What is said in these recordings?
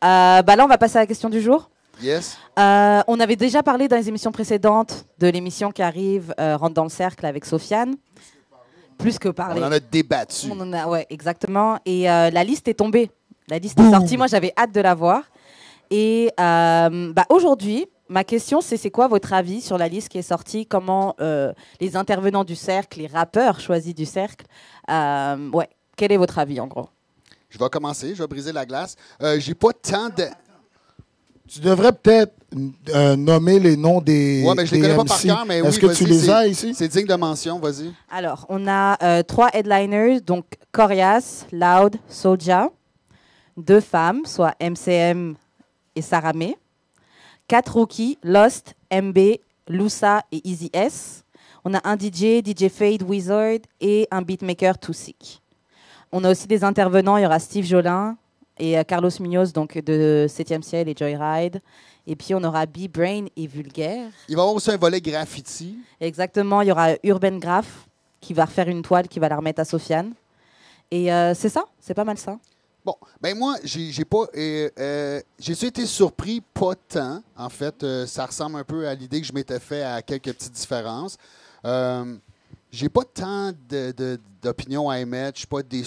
Bah là, on va passer à la question du jour. Yes. On avait déjà parlé dans les émissions précédentes de l'émission qui arrive, Rentre dans le cercle avec Sofiane. Plus que parler. On en a débattu. Ouais, exactement. Et la liste est tombée. La liste est sortie. Moi, j'avais hâte de la voir. Et aujourd'hui, ma question, c'est quoi votre avis sur la liste qui est sortie? Comment les intervenants du cercle, les rappeurs choisis du cercle, quel est votre avis en gros? Je vais commencer, je vais briser la glace. J'ai pas tant de... Tu devrais peut-être nommer les noms des Ouais, mais je les connais pas par MC. cœur, mais oui, Est-ce que tu les as ici? C'est digne de mention, vas-y. Alors, on a 3 headliners, donc Corias, Loud, Soulja. 2 femmes, soit MCM et Saramé. 4 rookies, Lost, MB, Lusa et Easy S. On a un DJ, DJ Fade, Wizard et un beatmaker, Too Sick. On a aussi des intervenants, il y aura Steve Jolin et Carlos Munoz, donc de 7e ciel et Joyride. Et puis on aura B-Brain et Vulgaire. Il va y avoir aussi un volet graffiti. Exactement, il y aura Urban Graph qui va refaire une toile qui va la remettre à Sofiane. Et c'est ça, c'est pas mal ça. Bon, ben moi, j'ai pas... j'ai été surpris, pas tant. En fait, ça ressemble un peu à l'idée que je m'étais fait à quelques petites différences. J'ai pas tant d'opinions à émettre. Je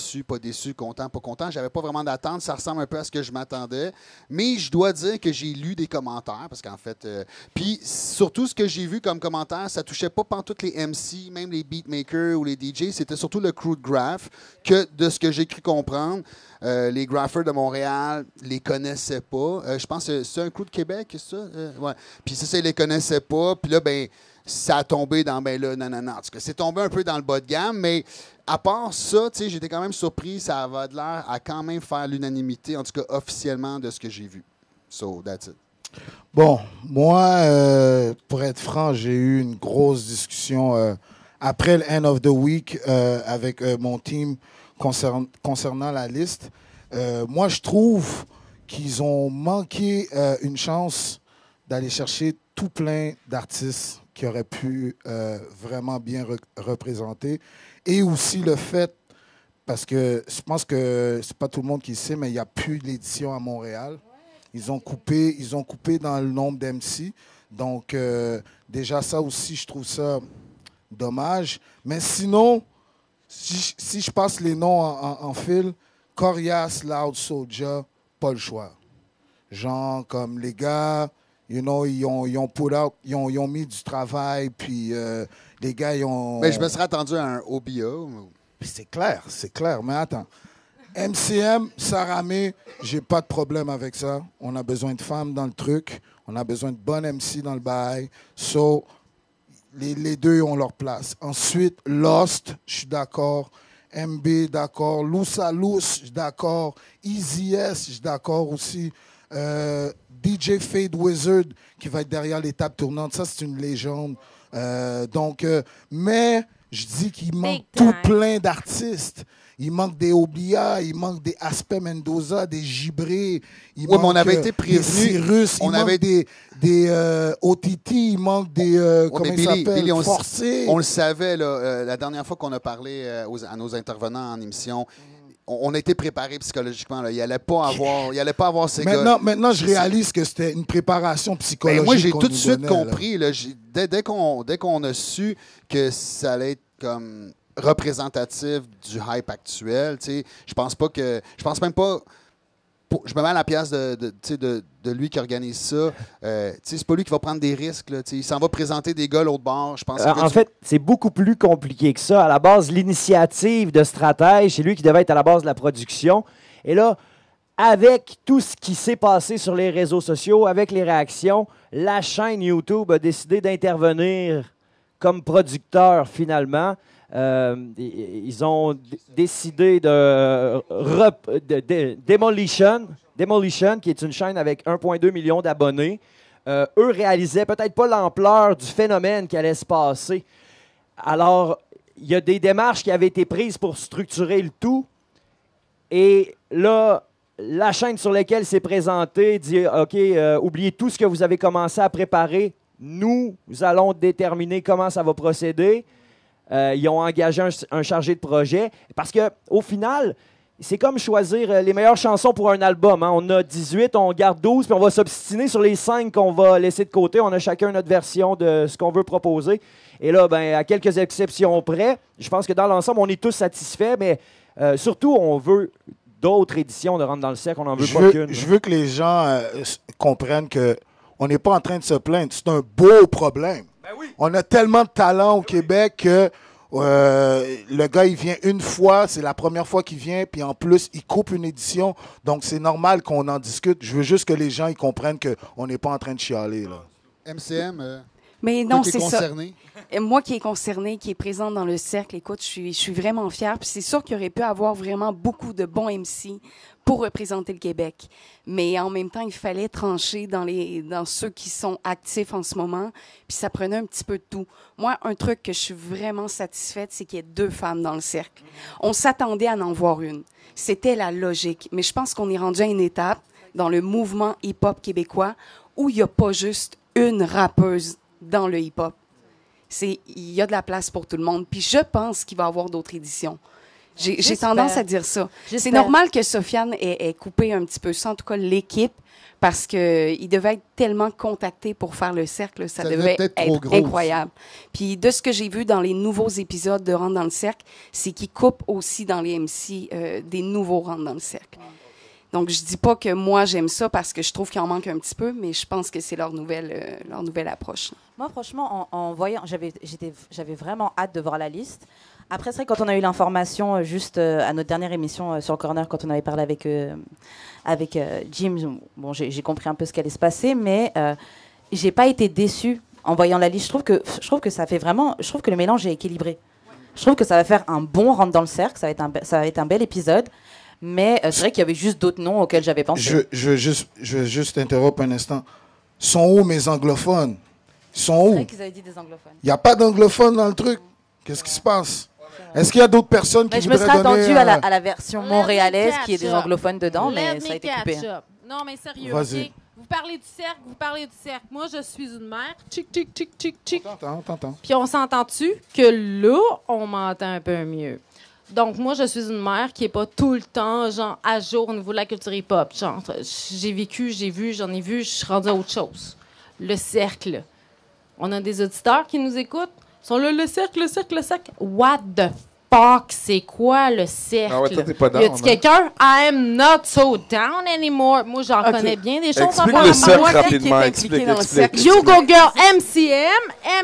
suis pas déçu, content, pas content. J'avais pas vraiment d'attente. Ça ressemble un peu à ce que je m'attendais. Mais je dois dire que j'ai lu des commentaires parce qu'en fait... puis surtout, ce que j'ai vu comme commentaire, ça touchait pas pantoute les MC, même les beatmakers ou les DJ. C'était surtout le crew de graph que, de ce que j'ai cru comprendre, les graphers de Montréal les connaissaient pas. Je pense que c'est un crew de Québec, c'est ça? Ouais. Puis ça, ils les connaissaient pas. Puis là, ben... ça a tombé dans, non. En tout cas, c'est tombé un peu dans le bas de gamme, mais à part ça, tu sais, j'étais quand même surpris. Ça avait de l'air à quand même faire l'unanimité, en tout cas officiellement, de ce que j'ai vu. So, that's it. Bon, moi, pour être franc, j'ai eu une grosse discussion après le end of the week avec mon team concernant la liste. Moi, je trouve qu'ils ont manqué une chance d'aller chercher tout plein d'artistes qui auraient pu vraiment bien représenter. Et aussi le fait, parce que je pense que c'est pas tout le monde qui le sait, mais il n'y a plus d'édition à Montréal. Ils ont coupé dans le nombre d'MC. Donc, déjà, ça aussi, je trouve ça dommage. Mais sinon, si je passe les noms en fil, Corias, Loud, Soulja, pas le choix. Genre, comme les gars, you know, ils ont put out, ils ont mis du travail, puis les gars, ils ont... Mais je me serais attendu à un OBA. C'est clair. Mais attends. MCM, Saramé, j'ai pas de problème avec ça. On a besoin de femmes dans le truc. On a besoin de bonnes MC dans le bail. So, les deux ont leur place. Ensuite, Lost, je suis d'accord. MB, d'accord. Lusa Lous, je suis d'accord. Easy S, je suis d'accord aussi. DJ Fade Wizard, qui va être derrière les tables tournantes. Ça, c'est une légende. Mais je dis qu'il manque tout plein d'artistes. Il manque des Obia, il manque des Aspe Mendoza, des Gibré, il manque on avait été prévenu, des Cyrus, il manque des OTT, il manque des comment il s'appelle, Forcé. On le savait là, la dernière fois qu'on a parlé à nos intervenants en émission. On a été préparé psychologiquement. Là. Il n'allait pas avoir ces gars. Maintenant, je réalise que c'était une préparation psychologique. Moi, j'ai tout de suite compris. Là, dès qu'on a su que ça allait être comme représentatif du hype actuel, je pense même pas. Je me mets à la place de lui qui organise ça. C'est pas lui qui va prendre des risques. Là, il s'en va présenter des gars l'autre bord. Je pense en fait, c'est beaucoup plus compliqué que ça. À la base, l'initiative de stratège, c'est lui qui devait être à la base de la production. Et là, avec tout ce qui s'est passé sur les réseaux sociaux, avec les réactions, la chaîne YouTube a décidé d'intervenir comme producteur finalement. Ils ont décidé de Demolition, qui est une chaîne avec 1,2 million d'abonnés. Eux réalisaient peut-être pas l'ampleur du phénomène qui allait se passer. Alors, il y a des démarches qui avaient été prises pour structurer le tout. Et là, la chaîne sur laquelle c'est présenté dit « OK, oubliez tout ce que vous avez commencé à préparer. Nous allons déterminer comment ça va procéder. » Ils ont engagé un chargé de projet. Parce qu'au final, c'est comme choisir les meilleures chansons pour un album. Hein. On a 18, on garde 12, puis on va s'obstiner sur les 5 qu'on va laisser de côté. On a chacun notre version de ce qu'on veut proposer. Et là, ben, à quelques exceptions près, je pense que dans l'ensemble, on est tous satisfaits, mais surtout, on veut d'autres éditions de Rentre dans le cercle. On n'en veut pas qu'une. Je veux que les gens comprennent qu'on n'est pas en train de se plaindre. C'est un beau problème. Ben oui. On a tellement de talent au Québec que le gars, il vient une fois, c'est la première fois qu'il vient, puis en plus, il coupe une édition. Donc, c'est normal qu'on en discute. Je veux juste que les gens ils comprennent qu'on n'est pas en train de chialer. Là. MCM, Mais non, c'est concerné. Ça. Moi qui est concernée, qui est présente dans le cercle, écoute, je suis vraiment fière. Puis c'est sûr qu'il aurait pu avoir vraiment beaucoup de bons MC pour représenter le Québec. Mais en même temps, il fallait trancher dans ceux qui sont actifs en ce moment. Puis ça prenait un petit peu de tout. Moi, un truc que je suis vraiment satisfaite, c'est qu'il y ait 2 femmes dans le cercle. On s'attendait à en voir une. C'était la logique. Mais je pense qu'on est rendu à une étape dans le mouvement hip-hop québécois où il n'y a pas juste une rappeuse dans le hip-hop. Il y a de la place pour tout le monde. Puis je pense qu'il va y avoir d'autres éditions. J'ai tendance à dire ça. C'est normal que Sofiane ait coupé un petit peu ça, en tout cas l'équipe, parce qu'il devait être tellement contacté pour faire le cercle, ça devait être incroyable. Puis de ce que j'ai vu dans les nouveaux épisodes de Rentre dans le cercle, c'est qu'ils coupent aussi dans les MC des nouveaux Rentre dans le cercle. Donc, je dis pas que moi, j'aime ça parce que je trouve qu'il en manque un petit peu, mais je pense que c'est leur nouvelle approche. Moi, franchement, en voyant, j'avais vraiment hâte de voir la liste. Après, c'est vrai, quand on a eu l'information, juste à notre dernière émission sur le Corner, quand on avait parlé avec Jim, bon, j'ai compris un peu ce qui allait se passer, mais j'ai pas été déçue en voyant la liste. Je trouve que ça fait vraiment... Je trouve que le mélange est équilibré. Je trouve que ça va faire un bon rentre dans le cercle, ça va être un bel épisode. Mais c'est vrai qu'il y avait juste d'autres noms auxquels j'avais pensé. Je veux juste interrompre un instant. Sont où mes anglophones? Ils sont où? C'est vrai qu'ils avaient dit des anglophones. Il n'y a pas d'anglophones dans le truc. Qu'est-ce qui se passe? Est-ce qu'il y a d'autres personnes qui voudraient donner... Je me serais attendue à la version montréalaise qui est des anglophones dedans, mais ça a été coupé. Non, mais sérieux, Vas-y. OK? Vous parlez du cercle. Moi, je suis une mère. Tchic, tchic, tchic, tchic, tchic. On t'entend. Puis on s'entend-tu que là, on m'entend un peu mieux. Donc, moi, je suis une mère qui n'est pas tout le temps, genre, à jour au niveau de la culture hip-hop. Genre, j'ai vécu, j'ai vu, j'en ai vu, je suis rendue à autre chose. Le cercle. On a des auditeurs qui nous écoutent. Ils sont là, le cercle. What the fuck, c'est quoi le cercle? Ah ouais, toi, t'es pas down, Y a-t-il quelqu'un? I am not so down anymore. Moi, j'en connais bien des choses. Explique le cercle rapidement. Explique. You go girl,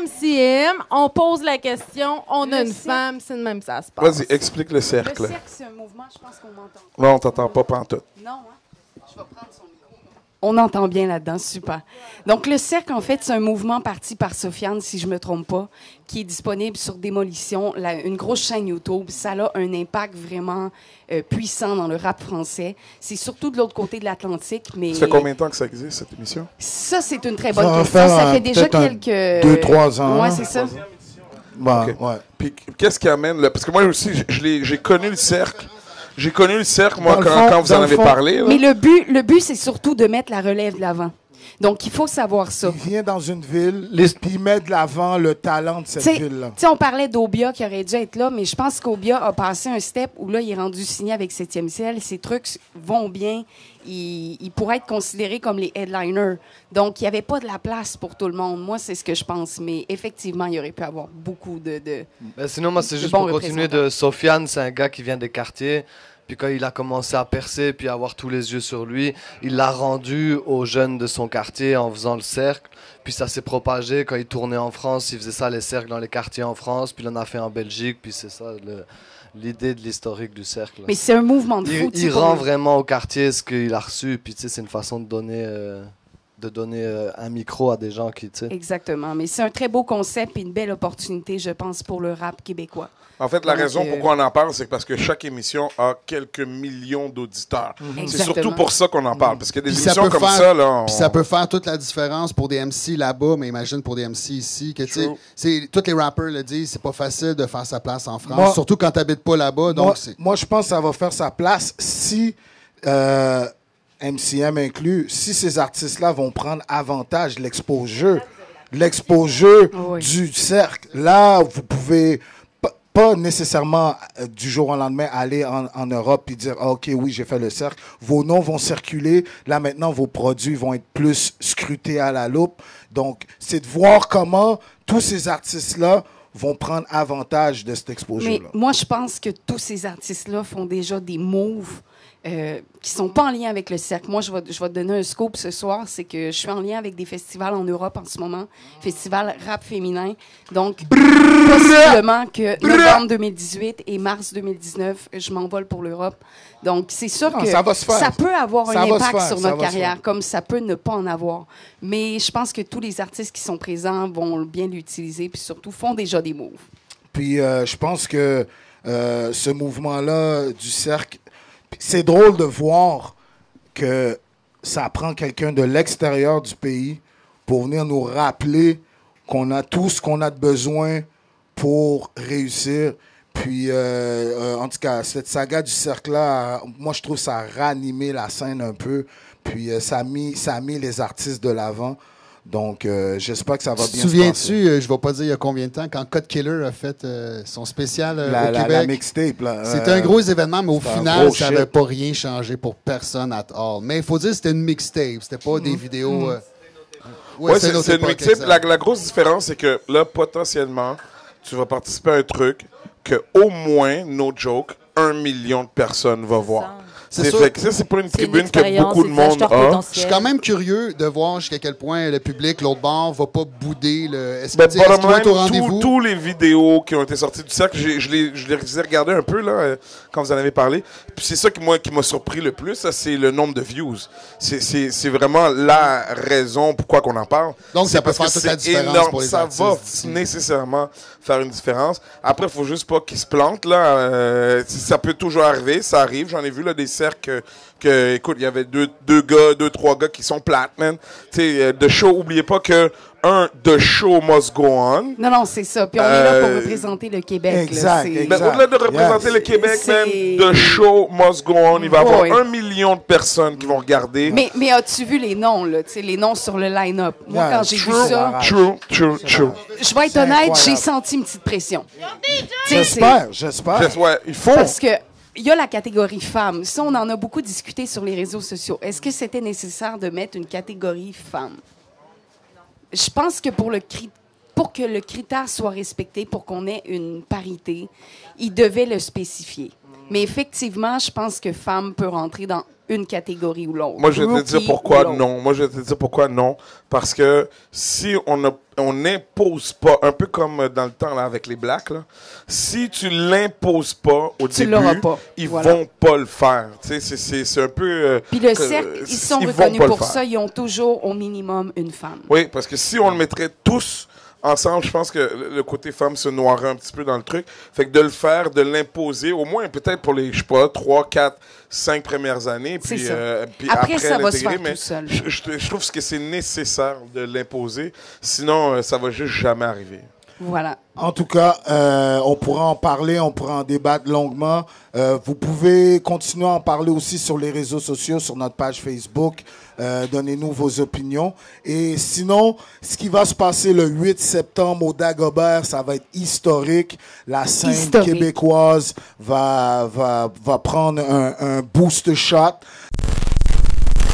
MCM, on pose la question, on a une femme, c'est de même ça se passe. Vas-y, explique le cercle. Le cercle, c'est un mouvement, je pense qu'on m'entend. Non, on t'entend pas pantoute. Non, hein? Je vais prendre son micro. On entend bien là-dedans, super. Donc, le cercle, en fait, c'est un mouvement parti par Sofiane, si je ne me trompe pas, qui est disponible sur Démolition, une grosse chaîne YouTube. Ça a un impact vraiment puissant dans le rap français. C'est surtout de l'autre côté de l'Atlantique, mais... Ça fait combien de temps que ça existe, cette émission? Ça, c'est une très bonne Ça va question. faire Ça fait déjà quelques... 2-3 ans. Ouais, c'est ça. Bon, Ok. ouais. Puis qu'est-ce qui amène... Parce que moi aussi, j'ai connu le cercle. J'ai connu le cercle, moi, Dans le fond, quand vous en avez parlé. Là. Mais le but, c'est surtout de mettre la relève de l'avant. Donc, il faut savoir ça. Il vient dans une ville, puis il met de l'avant le talent de cette ville-là. Tu sais, on parlait d'Obia qui aurait dû être là, mais je pense qu'Obia a passé un step où là, il est rendu signé avec 7e ciel. Ses trucs vont bien. Il pourrait être considéré comme les headliners. Donc, il n'y avait pas de la place pour tout le monde. Moi, c'est ce que je pense. Mais effectivement, il y aurait pu avoir beaucoup de sinon, moi, c'est juste bons pour continuer de Sofiane. C'est un gars qui vient des quartiers. Puis quand il a commencé à percer puis à avoir tous les yeux sur lui, il l'a rendu aux jeunes de son quartier en faisant le cercle. Puis ça s'est propagé. Quand il tournait en France, il faisait ça, les cercles dans les quartiers en France. Puis il en a fait en Belgique. Puis c'est ça l'idée de l'historique du cercle. Mais c'est un mouvement de fou. Il rend vraiment au quartier ce qu'il a reçu. Puis tu sais, c'est une façon de donner un micro à des gens qui, tu sais. Exactement. Mais c'est un très beau concept et une belle opportunité, je pense, pour le rap québécois. En fait, la Donc, raison pourquoi on en parle, c'est parce que chaque émission a quelques millions d'auditeurs. C'est Exactement. surtout pour ça qu'on en parle. Parce qu'il y a des Puis ça émissions peut comme faire- ça, là. Puis ça peut faire toute la différence pour des MC là-bas, mais imagine pour des MC ici. Que, tu sais, True. tous les rappers le disent, c'est pas facile de faire sa place en France, Moi- surtout quand tu n'habites pas là-bas. Donc Moi, je pense que ça va faire sa place si, MCM inclus, si ces artistes-là vont prendre avantage de l'exposure Oui. du cercle. Là, vous pouvez... pas nécessairement du jour au lendemain aller en Europe et dire ah, OK, oui, j'ai fait le cercle. Vos noms vont circuler. Là, maintenant, vos produits vont être plus scrutés à la loupe. Donc, c'est de voir comment tous ces artistes-là vont prendre avantage de cette exposure-là. Mais moi, je pense que tous ces artistes-là font déjà des moves qui sont pas en lien avec le cercle. Moi, je vais te donner un scoop ce soir, c'est que je suis en lien avec des festivals en Europe en ce moment, festival rap féminin. Donc, possiblement que novembre 2018 et mars 2019, je m'envole pour l'Europe. Donc, c'est sûr que ça va se faire. Ça peut avoir Ça un va se impact faire, sur ça notre va se carrière, faire. comme ça peut ne pas en avoir. Mais je pense que tous les artistes qui sont présents vont bien l'utiliser, puis surtout font déjà des moves. Puis je pense que ce mouvement-là du cercle, c'est drôle de voir que ça prend quelqu'un de l'extérieur du pays pour venir nous rappeler qu'on a tout ce qu'on a de besoin pour réussir. Puis, en tout cas, cette saga du cercle-là, moi, je trouve que ça a ranimé la scène un peu. Puis, ça a mis les artistes de l'avant. Donc, j'espère que ça va Tu bien te se passer. souviens-tu, je ne vais pas dire il y a combien de temps, quand Cut Killer a fait son spécial au La Québec? mixtape, là. C'était un gros événement, mais au c'était un final, gros ça shit. n'avait pas rien changé pour personne at all. Mais il faut dire que c'était une mixtape, c'était pas des vidéos... Ouais, c'était c'est une mixtape. La grosse différence, c'est que là, potentiellement, tu vas participer à un truc que au moins, no joke, 1 million de personnes vont voir. C'est sûr. Fait que ça, c'est pas une C'est une tribune que expérience, beaucoup de c'est monde acheteur a. potentiel. Je suis quand même curieux de voir jusqu'à quel point le public, l'autre bord, va pas bouder. Est-ce Ben, qu'il va bottom être au line, rendez-vous? tous les vidéos qui ont été sorties du cercle, je les ai regardées un peu là, quand vous en avez parlé. Puis c'est ça qui m'a surpris le plus, ça, c'est le nombre de views. C'est vraiment la raison pourquoi qu'on en parle. Donc, C'est ça peut parce faire que toute la c'est différence énorme. pour les ça artistes va d'ici. nécessairement faire une différence. Après, il faut juste pas qu'ils se plantent. Là. Ça peut toujours arriver, ça arrive. J'en ai vu là, des cercles que, écoute, il y avait trois gars qui sont plates, man. Tu sais, The Show, oubliez pas que, The Show must go on. Non, c'est ça. Puis on est là pour représenter le Québec. là. exact, C'est- exact. Ben, au-delà de représenter Yes. le Québec, C'est- man, The Show must go on. Il va y avoir Oui. 1 million de personnes qui vont regarder. Mais as-tu vu les noms, là? Tu sais, les noms sur le line-up. Moi, Yeah, quand j'ai vu true. ça, True. je vais être C'est honnête, incroyable. j'ai senti une petite pression. Tu sais, J'espère. Ouais, il faut. Parce que il y a la catégorie femmes. Ça, on en a beaucoup discuté sur les réseaux sociaux. Est-ce que c'était nécessaire de mettre une catégorie femme? Je pense que pour que le critère soit respecté, pour qu'on ait une parité, il devait le spécifier. Mais effectivement, je pense que femme peut rentrer dans une catégorie ou l'autre. Moi, je vais te dire Rookie pourquoi ou l'autre. non. Moi, je vais te dire pourquoi non. Parce que si on n'impose pas, un peu comme dans le temps là, avec les Blacks, là, si tu l'imposes pas au Tu l'auras début, pas. ils Voilà. vont pas le faire. Tu sais, c'est un peu... Puis le cercle, ils sont vont reconnus pas le pour faire. ça. Ils ont toujours au minimum une femme. Oui, parce que si on le mettrait tous ensemble, je pense que le côté femme se noierait un petit peu dans le truc. Fait que de le faire, de l'imposer, au moins peut-être pour les, je sais pas, 3, 4, 5 premières années. C'est Puis, ça. puis Après, ça va se l'intégrer, faire mais tout seul. je trouve que c'est nécessaire de l'imposer. Sinon, ça va juste jamais arriver. Voilà. En tout cas, on pourra en parler, on pourra en débattre longuement. Vous pouvez continuer à en parler aussi sur les réseaux sociaux, sur notre page Facebook. Donnez-nous vos opinions. Et sinon, ce qui va se passer le 8 septembre au Dagobert, ça va être historique. La scène Historique. québécoise va prendre un boost shot.